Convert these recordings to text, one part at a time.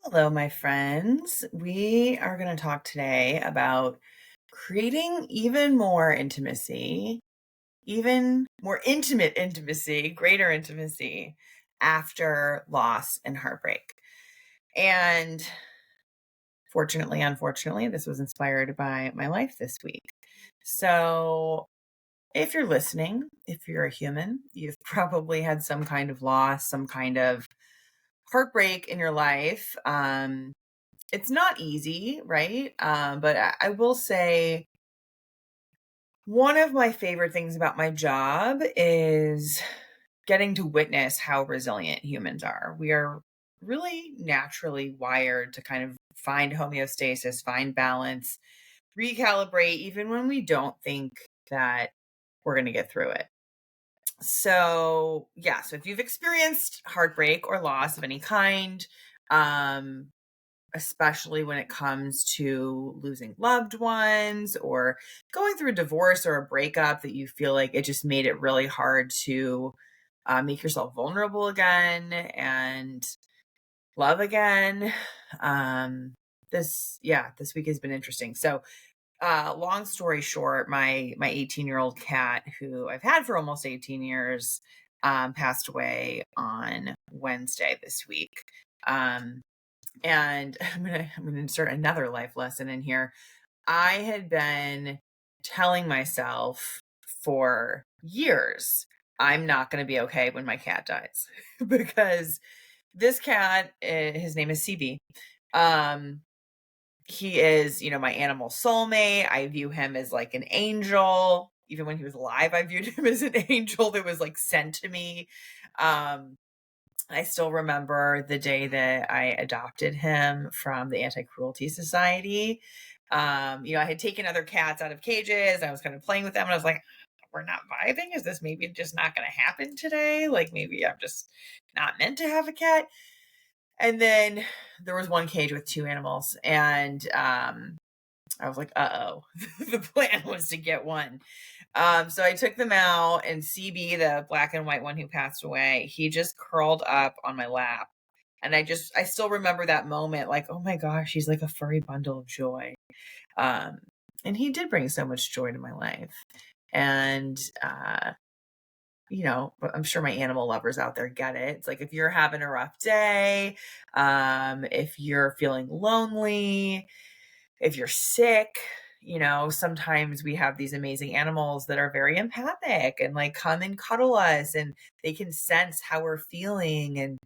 Hello, my friends. We are going to talk today about creating even more intimacy, even more intimate intimacy, greater intimacy after loss and heartbreak. And fortunately, unfortunately, this was inspired by my life this week. So, if you're listening, if you're a human, you've probably had some kind of loss, some kind of heartbreak in your life. It's not easy, right? But I will say one of my favorite things about my job is getting to witness how resilient humans are. We are really naturally wired to kind of find homeostasis, find balance, recalibrate, even when we don't think that we're going to get through it. So, yeah, so if you've experienced heartbreak or loss of any kind, um, especially when it comes to losing loved ones or going through a divorce or a breakup that you feel like it just made it really hard to make yourself vulnerable again and love again. This week has been interesting. So, long story short, my 18-year-old cat, who I've had for almost 18 years, passed away on Wednesday this week. Um, and I'm gonna insert another life lesson in here. I had been telling myself for years, I'm not gonna be okay when my cat dies because this cat, his name is CB. Um, he is, my animal soulmate. I view him as like an angel. Even when he was alive, I viewed him as an angel that was like sent to me. Um, I still remember the day that I adopted him from the Anti-Cruelty Society. I had taken other cats out of cages. I was kind of playing with them, and I was like, we're not vibing. Is this maybe just not going to happen today? Like maybe I'm just not meant to have a cat. And then there was one cage with two animals, and I was like, uh-oh. The plan was to get one. So I took them out, and CB, the black and white one who passed away, he just curled up on my lap. And I still remember that moment, like, oh my gosh, he's like a furry bundle of joy. Um, and he did bring so much joy to my life. And, but I'm sure my animal lovers out there get it. It's like if you're having a rough day, if you're feeling lonely, if you're sick, sometimes we have these amazing animals that are very empathic and like come and cuddle us and they can sense how we're feeling. And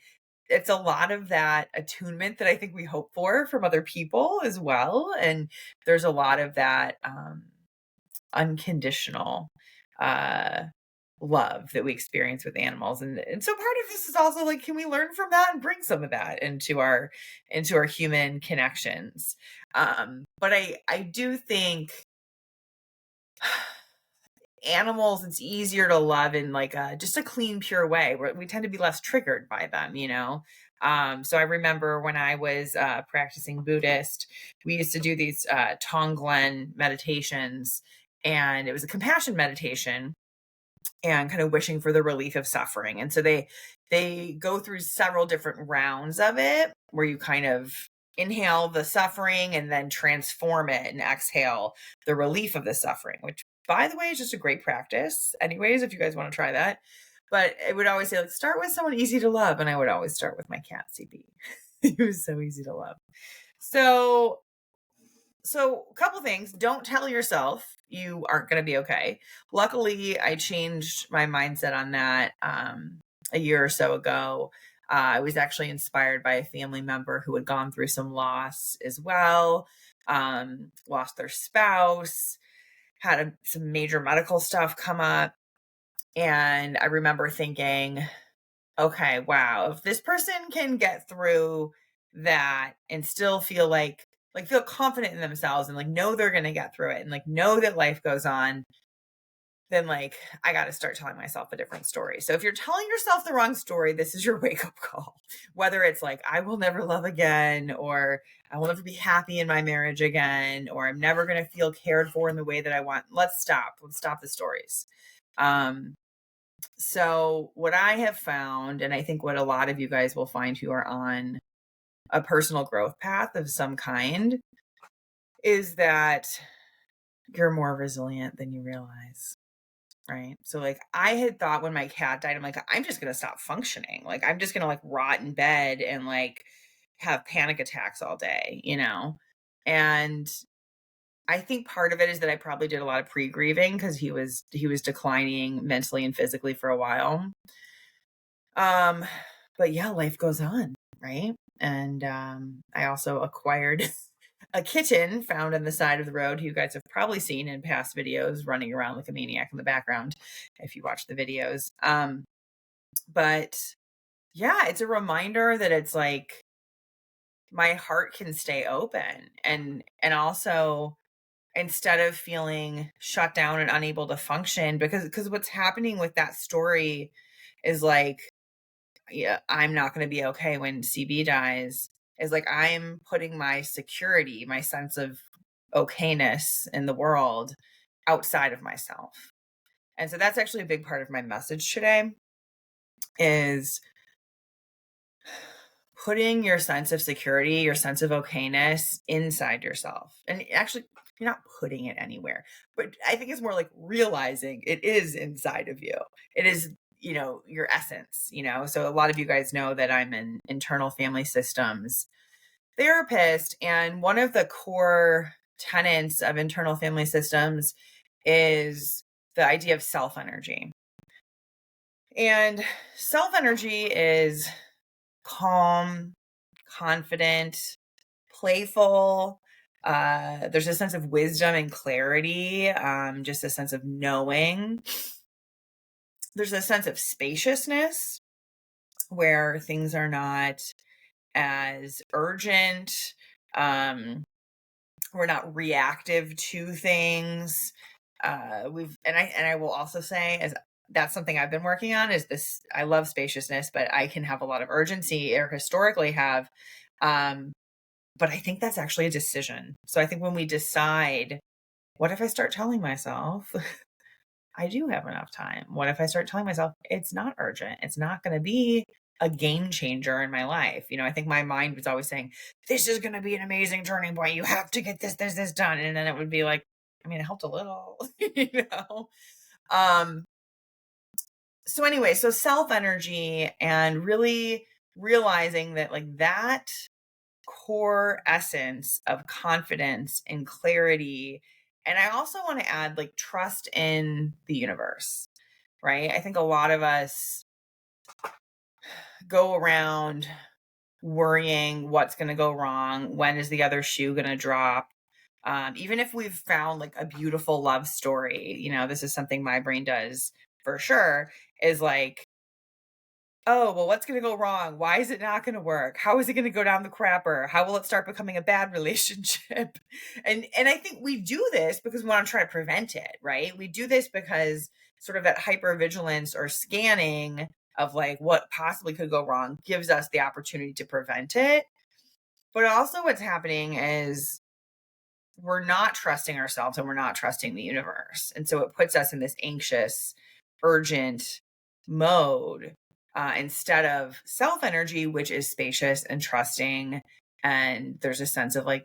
it's a lot of that attunement that I think we hope for from other people as well. And there's a lot of that unconditional uh love that we experience with animals. And so part of this is also like, can we learn from that and bring some of that into our human connections? But I do think animals, it's easier to love in like just a clean, pure way where we tend to be less triggered by them. So I remember when I was practicing Buddhist, we used to do these Tonglen meditations, and it was a compassion meditation and kind of wishing for the relief of suffering. And so they go through several different rounds of it where you kind of inhale the suffering and then transform it and exhale the relief of the suffering, which by the way is just a great practice anyways if you guys want to try that. But it would always say like start with someone easy to love, and I would always start with my cat CB. He was so easy to love. So a couple things. Don't tell yourself you aren't going to be okay. Luckily, I changed my mindset on that a year or so ago. I was actually inspired by a family member who had gone through some loss as well, lost their spouse, had some major medical stuff come up. And I remember thinking, okay, wow, if this person can get through that and still feel confident in themselves and like know they're going to get through it and like know that life goes on, then like I got to start telling myself a different story. So if you're telling yourself the wrong story, this is your wake up call. Whether it's like I will never love again, or I will never be happy in my marriage again, or I'm never going to feel cared for in the way that I want. Let's stop the stories. So what I have found, and I think what a lot of you guys will find who are on a personal growth path of some kind, is that you're more resilient than you realize. Right. So like I had thought when my cat died, I'm like, I'm just gonna stop functioning. Like I'm just gonna like rot in bed and like have panic attacks all day, you know? And I think part of it is that I probably did a lot of pre-grieving because he was declining mentally and physically for a while. Um, but yeah, life goes on, right? And I also acquired a kitten found on the side of the road who you guys have probably seen in past videos running around like a maniac in the background if you watch the videos. But yeah, it's a reminder that it's like my heart can stay open, and also instead of feeling shut down and unable to function, because what's happening with that story is like, yeah, I'm not going to be okay when CB dies, is like I'm putting my security, my sense of okayness in the world outside of myself. And so that's actually a big part of my message today, is putting your sense of security, your sense of okayness inside yourself. And actually, you're not putting it anywhere, but I think it's more like realizing it is inside of you. It is, your essence, So a lot of you guys know that I'm an internal family systems therapist. And one of the core tenets of internal family systems is the idea of self energy. And self energy is calm, confident, playful. There's a sense of wisdom and clarity, just a sense of knowing. There's a sense of spaciousness where things are not as urgent. We're not reactive to things. I will also say, as that's something I've been working on, is this. I love spaciousness, but I can have a lot of urgency, or historically have. But I think that's actually a decision. So I think when we decide, what if I start telling myself I do have enough time? What if I start telling myself it's not urgent? It's not going to be a game changer in my life. I think my mind was always saying, this is going to be an amazing turning point. You have to get this done. And then it would be like, I mean, it helped a little, Um, so anyway, so self energy and really realizing that like that core essence of confidence and clarity. And I also want to add like trust in the universe, right? I think a lot of us go around worrying what's going to go wrong. When is the other shoe going to drop? Even if we've found like a beautiful love story, this is something my brain does for sure, is like, oh, well, what's going to go wrong? Why is it not going to work? How is it going to go down the crapper? How will it start becoming a bad relationship? And I think we do this because we want to try to prevent it, right? We do this because sort of that hypervigilance or scanning of like what possibly could go wrong gives us the opportunity to prevent it. But also what's happening is we're not trusting ourselves and we're not trusting the universe. And so it puts us in this anxious, urgent mode instead of self energy, which is spacious and trusting. And there's a sense of like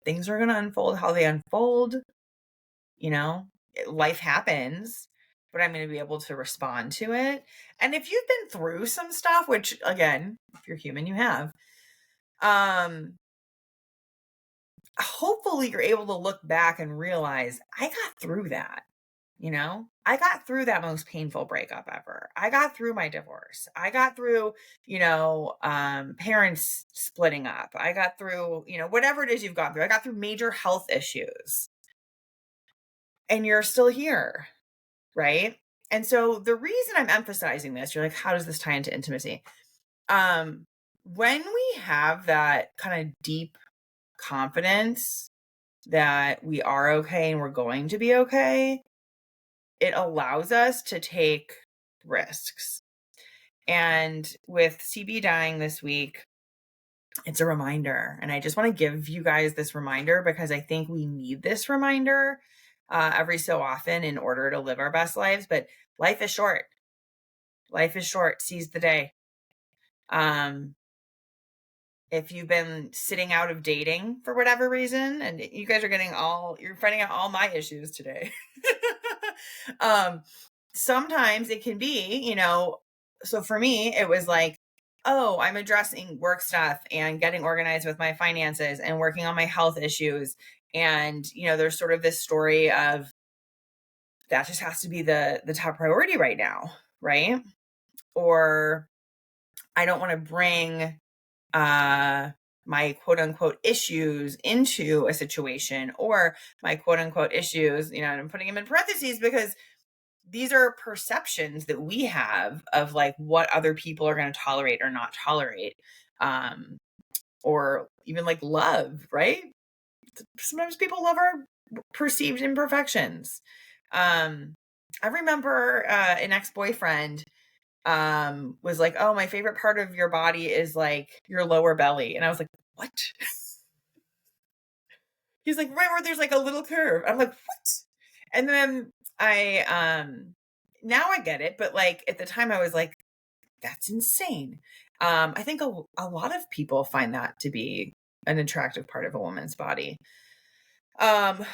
things are going to unfold how they unfold. Life happens, but I'm going to be able to respond to it. And if you've been through some stuff, which again, if you're human, you have, hopefully you're able to look back and realize I got through that. I got through that most painful breakup ever. I got through my divorce. I got through, parents splitting up. I got through, whatever it is you've gone through. I got through major health issues. And you're still here, right? And so the reason I'm emphasizing this, you're like, how does this tie into intimacy? When we have that kind of deep confidence that we are okay and we're going to be okay, it allows us to take risks. And with CB dying this week, it's a reminder. And I just want to give you guys this reminder because I think we need this reminder every so often in order to live our best lives. But life is short. Life is short. Seize the day. if you've been sitting out of dating for whatever reason, and you guys are you're finding out all my issues today. um, Sometimes it can be, so for me, it was like, oh, I'm addressing work stuff and getting organized with my finances and working on my health issues. And, there's sort of this story of that just has to be the top priority right now, right? Or I don't want to bring my quote unquote issues into a situation, or my quote unquote issues, and I'm putting them in parentheses because these are perceptions that we have of like what other people are going to tolerate or not tolerate, or even like love, right? Sometimes people love our perceived imperfections. I remember an ex-boyfriend was like, oh, my favorite part of your body is like your lower belly. And I was like, what? He's like, right where there's like a little curve. I'm like, what? And then now I get it. But like at the time I was like, that's insane. I think a lot of people find that to be an attractive part of a woman's body. But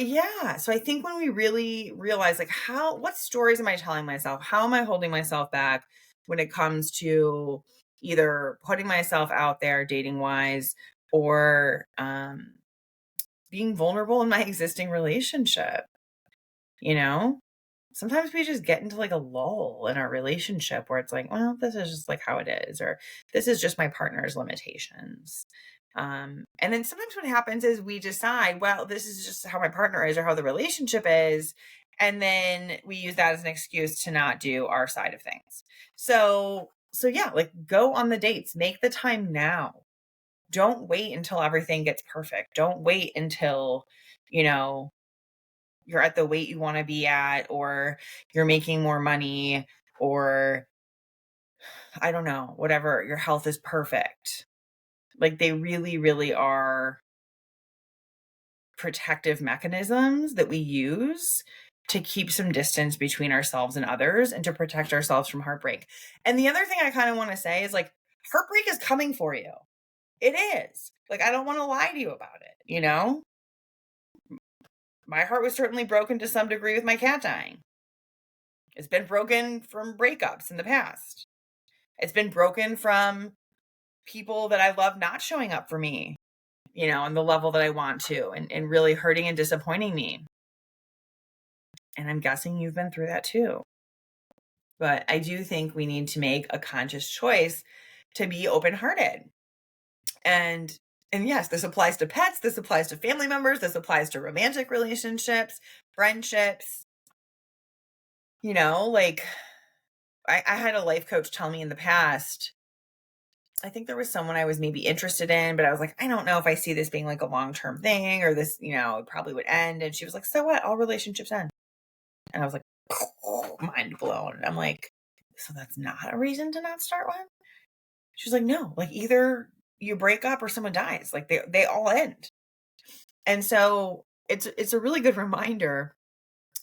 yeah, so I think when we really realize like what stories am I telling myself? How am I holding myself back when it comes to either putting myself out there dating wise, or being vulnerable in my existing relationship, you know? Sometimes we just get into like a lull in our relationship where it's like, well, this is just like how it is, or this is just my partner's limitations. And then sometimes what happens is we decide, well, this is just how my partner is or how the relationship is. And then we use that as an excuse to not do our side of things. So yeah, like go on the dates, make the time now. Don't wait until everything gets perfect. Don't wait until, you know, you're at the weight you want to be at, or you're making more money, or I don't know, whatever, your health is perfect. Like they really, really are protective mechanisms that we use to keep some distance between ourselves and others and to protect ourselves from heartbreak. And the other thing I kind of want to say is like, heartbreak is coming for you. It is. Like, I don't want to lie to you about it, My heart was certainly broken to some degree with my cat dying. It's been broken from breakups in the past. It's been broken from people that I love not showing up for me, on the level that I want to, and really hurting and disappointing me. And I'm guessing you've been through that too. But I do think we need to make a conscious choice to be open-hearted. And yes, this applies to pets, this applies to family members, this applies to romantic relationships, friendships. Like I had a life coach tell me in the past, I think there was someone I was maybe interested in, but I was like, I don't know if I see this being like a long-term thing, or this, it probably would end. And she was like, so what? All relationships end. And I was like, mind blown. I'm like, so that's not a reason to not start one? She's like, no, like either you break up or someone dies. Like they all end. And so it's a really good reminder.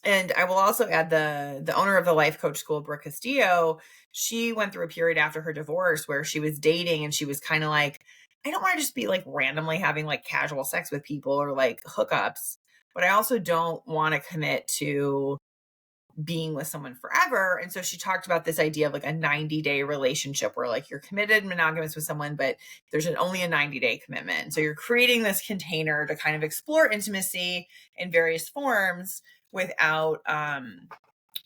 And I will also add the owner of the life coach school, Brooke Castillo, she went through a period after her divorce where she was dating and she was kind of like, I don't want to just be like randomly having like casual sex with people or like hookups, but I also don't want to commit to being with someone forever. And so she talked about this idea of like a 90-day relationship where like you're committed monogamous with someone, but there's only a 90-day commitment. So you're creating this container to kind of explore intimacy in various forms without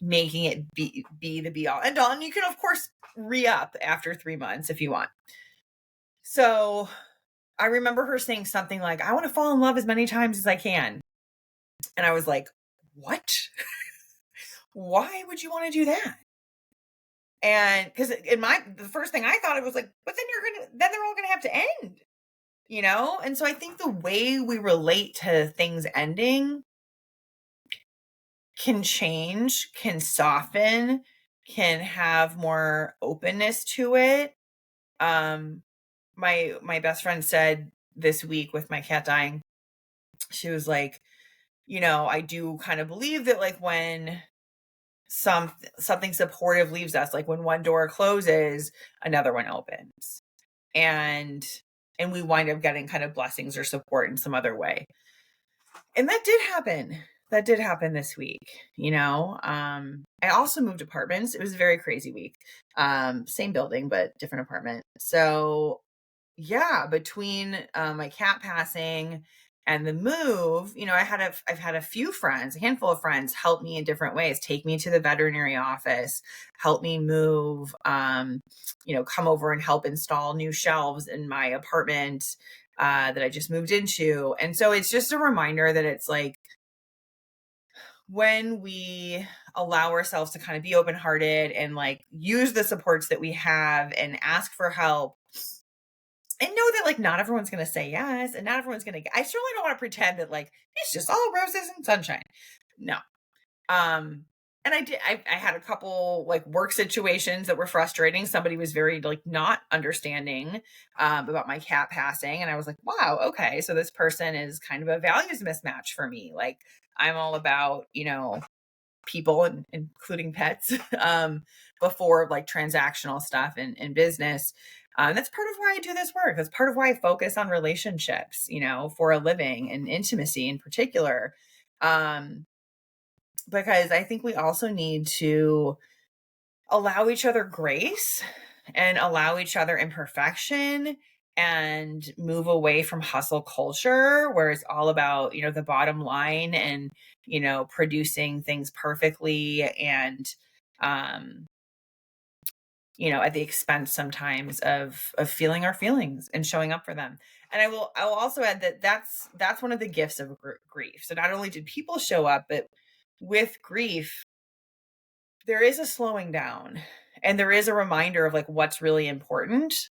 making it be the be all end all. And you can of course re-up after 3 months if you want. So I remember her saying something like, I want to fall in love as many times as I can. And I was like, what? Why would you want to do that? And because the first thing I thought it was like, but then they're all gonna have to end, And so I think the way we relate to things ending can change, can soften, can have more openness to it. My best friend said this week with my cat dying, she was like, I do kind of believe that like when something supportive leaves us, like when one door closes, another one opens. and we wind up getting kind of blessings or support in some other way. And that did happen. That did happen this week, you know. I also moved apartments. It was a very crazy week. Same building but different apartment. So yeah, between my cat passing and the move, you know, I've had a few friends, a handful of friends help me in different ways, take me to the veterinary office, help me move, you know, come over and help install new shelves in my apartment that I just moved into. And so it's just a reminder that it's like when we allow ourselves to kind of be open hearted and like use the supports that we have and ask for help and know that like not everyone's going to say yes and not everyone's going to, I certainly don't want to pretend that like it's just all roses and sunshine. No. And I had a couple like work situations that were frustrating. Somebody was very like not understanding about my cat passing. And I was like, wow, okay. So this person is kind of a values mismatch for me. Like I'm all about, you know, people and including pets before like transactional stuff in business. That's part of why I do this work. That's part of why I focus on relationships, you know, for a living and intimacy in particular. Um, because I think we also need to allow each other grace and allow each other imperfection and move away from hustle culture where it's all about, you know, the bottom line and, you know, producing things perfectly and um you know, at the expense sometimes of feeling our feelings and showing up for them. And I will also add that that's one of the gifts of grief. So not only did people show up, but with grief there is a slowing down and there is a reminder of like what's really important.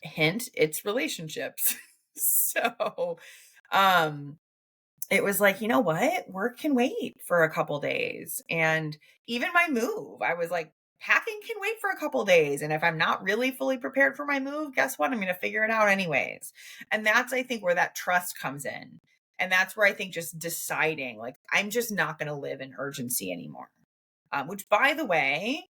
Hint, it's relationships. So um it was like, you know what? Work can wait for a couple days. And even my move, I was like, packing can wait for a couple days. And if I'm not really fully prepared for my move, guess what? I'm going to figure it out anyways. And that's, I think, where that trust comes in. And that's where I think just deciding, like, I'm just not going to live in urgency anymore. Which, by the way,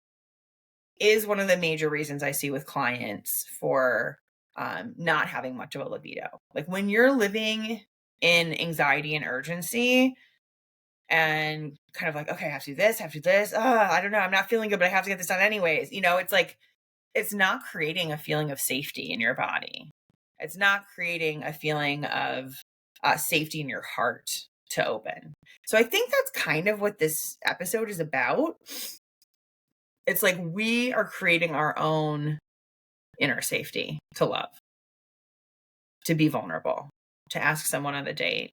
is one of the major reasons I see with clients for not having much of a libido. Like when you're living in anxiety and urgency and kind of like, okay, I have to do this, have to do this. Oh, I don't know. I'm not feeling good, but I have to get this done anyways. You know, it's like, it's not creating a feeling of safety in your body. It's not creating a feeling of safety in your heart to open. So I think that's kind of what this episode is about. It's like we are creating our own inner safety to love, to be vulnerable, to ask someone on a date.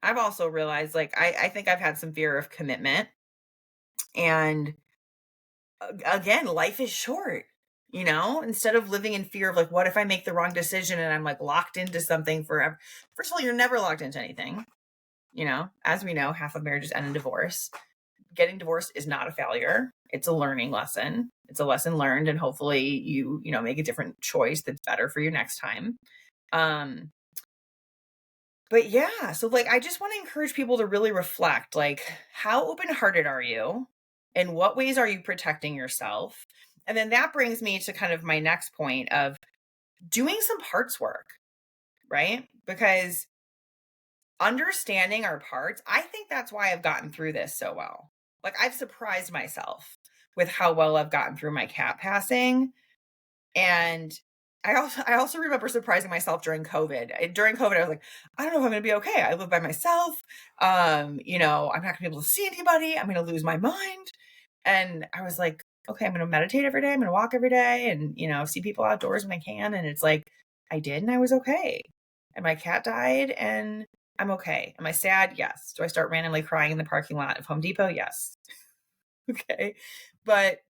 I've also realized like I think I've had some fear of commitment. And again, life is short. You know, instead of living in fear of like, what if I make the wrong decision and I'm like locked into something forever? First of all, you're never locked into anything. You know, as we know, half of marriages end in divorce. Getting divorced is not a failure. It's a learning lesson. It's a lesson learned, and hopefully you know, make a different choice that's better for you next time. Um, but yeah, so like I just want to encourage people to really reflect, like, how open-hearted are you? In what ways are you protecting yourself? And then that brings me to kind of my next point of doing some parts work, right? Because understanding our parts, I think that's why I've gotten through this so well. Like I've surprised myself with how well I've gotten through my cat passing. And I also remember surprising myself during COVID. During COVID, I was like, I don't know if I'm gonna be okay. I live by myself. You know, I'm not gonna be able to see anybody. I'm gonna lose my mind. And I was like, okay, I'm gonna meditate every day. I'm gonna walk every day and, you know, see people outdoors when I can. And it's like, I did and I was okay. And my cat died and I'm okay. Am I sad? Yes. Do I start randomly crying in the parking lot of Home Depot? Yes. Okay. But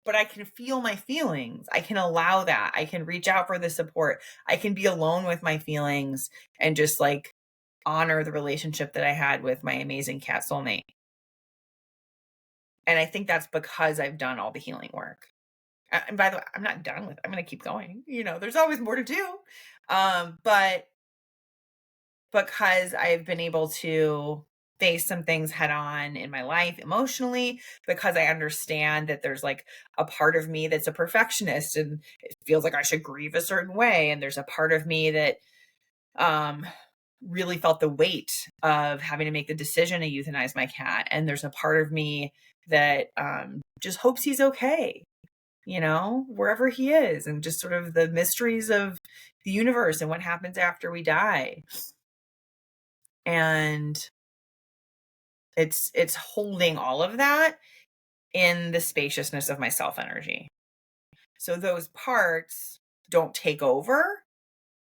I can feel my feelings. I can allow that. I can reach out for the support. I can be alone with my feelings and just like honor the relationship that I had with my amazing cat soulmate. And I think that's because I've done all the healing work. And by the way, I'm not done with it. I'm going to keep going. You know, there's always more to do. But because I've been able to face some things head on in my life emotionally, because I understand that there's like a part of me that's a perfectionist and it feels like I should grieve a certain way. And there's a part of me that um, really felt the weight of having to make the decision to euthanize my cat. And there's a part of me that just hopes he's okay, wherever he is, and just sort of the mysteries of the universe and what happens after we die. And it's holding all of that in the spaciousness of my self energy. So those parts don't take over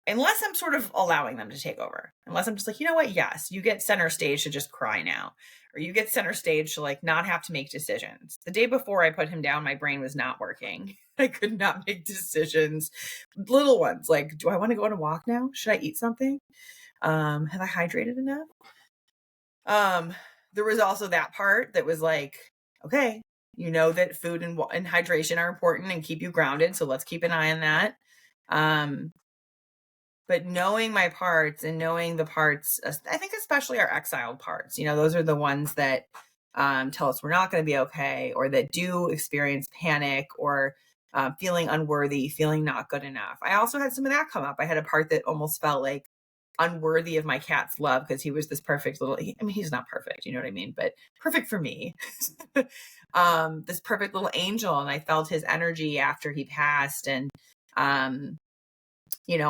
unless I'm sort of allowing them to take over. Unless I'm just like, you know what? Yes, you get center stage to just cry now. Or you get center stage to like not have to make decisions. The day before I put him down, my brain was not working. I could not make decisions. Little ones like, do I want to go on a walk now? Should I eat something? Have I hydrated enough? There was also that part that was like, okay, you know that food and hydration are important and keep you grounded. So let's keep an eye on that. But knowing my parts and knowing the parts, I think especially our exiled parts, those are the ones that tell us we're not going to be okay, or that do experience panic or feeling unworthy, feeling not good enough. I also had some of that come up. I had a part that almost felt like unworthy of my cat's love because he was this perfect little, he's not perfect, you know what I mean? But perfect for me. This perfect little angel. And I felt his energy after he passed. And,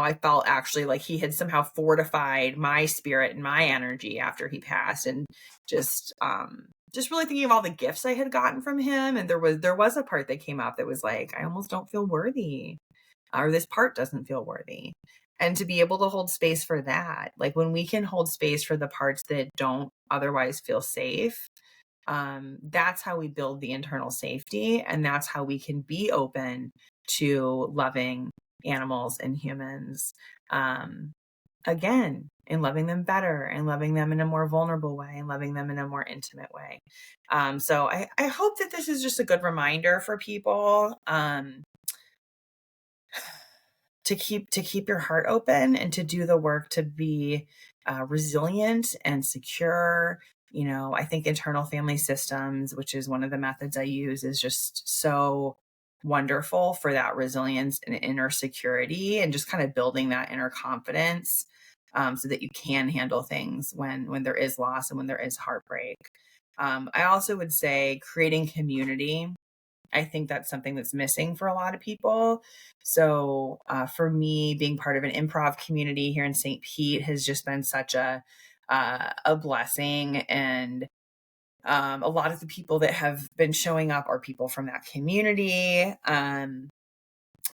I felt actually like he had somehow fortified my spirit and my energy after he passed. And just really thinking of all the gifts I had gotten from him. And there was a part that came up that was like, I almost don't feel worthy, or this part doesn't feel worthy. And to be able to hold space for that, like when we can hold space for the parts that don't otherwise feel safe, that's how we build the internal safety. And that's how we can be open to loving animals and humans again, and loving them better, and loving them in a more vulnerable way, and loving them in a more intimate way. So I hope that this is just a good reminder for people to keep your heart open and to do the work to be resilient and secure. I think internal family systems, which is one of the methods I use, is just so wonderful for that resilience and inner security, and just kind of building that inner confidence so that you can handle things when there is loss and when there is heartbreak. I also would say creating community. I think that's something that's missing for a lot of people. So for me, being part of an improv community here in St. Pete has just been such a blessing. And a lot of the people that have been showing up are people from that community. And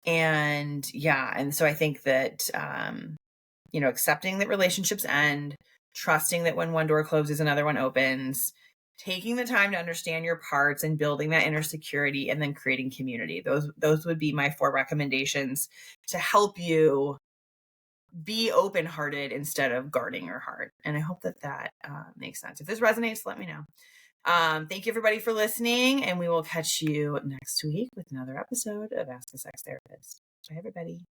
so I think that, accepting that relationships end, trusting that when one door closes, another one opens, taking the time to understand your parts and building that inner security, and then creating community. Those would be my 4 recommendations to help you be open-hearted instead of guarding your heart. And I hope that makes sense. If this resonates, let me know. Thank you everybody for listening, and we will catch you next week with another episode of Ask a Sex Therapist. Bye everybody.